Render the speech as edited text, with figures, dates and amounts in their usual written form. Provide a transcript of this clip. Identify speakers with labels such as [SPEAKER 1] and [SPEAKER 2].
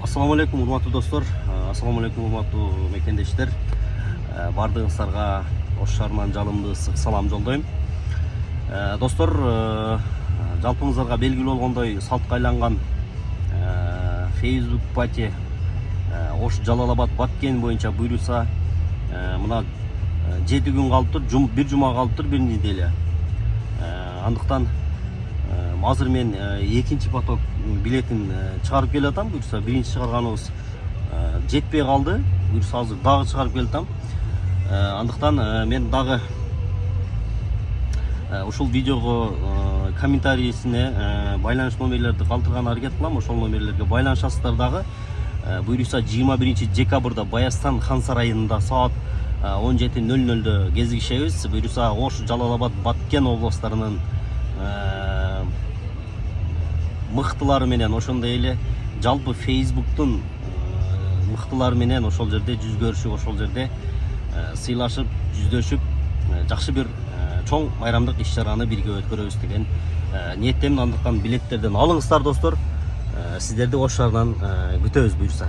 [SPEAKER 1] Assalamu alaikum урматтуу достор, assalamu alaikum урматтуу мекендештер. Бардыгыңыздарга Ош шаарынан жалындуу ысык салам жолдойм. Достор, жалпыңыздарга белгилүү болгондой салтка айланган Facebook пати Ош Жалал-Абад Баткен боюнча буйруса мына 7 күн калыптыр, бир жума калыптыр, бир неделя. Андыктан азыр мен экинчи поток билетин чыгарып келатам. Буюрса биринчи чыгарганыбыз жетпей калды. Буюрса азыр дагы чыгарып келатам. Андыктан мен дагы ушул видеого комментарийсине байланыш номерлерди калтырганга аракет кылам. Ошол номерлерге байланышасыздар дагы. Буюрса 21 декабрда Баястан хан сарайында саат 17:00 кезигишебиз. Буюрса Ош, Жалал-Абад, Баткен областарынын мыктылары менен, ошондой эле жалпы Facebooktун мыктылары менен ошол жерде жүз көрүшүп, ошол жерде сыйлашып, жүздөшүп, жакшы бир чоң байрамдык иш-чараны бирге өткөрөбүз деген ниеттемин. Андыктан билеттерден алыңыздар достор. Сиздерди Ош шаарынан күтөбүз буюрса.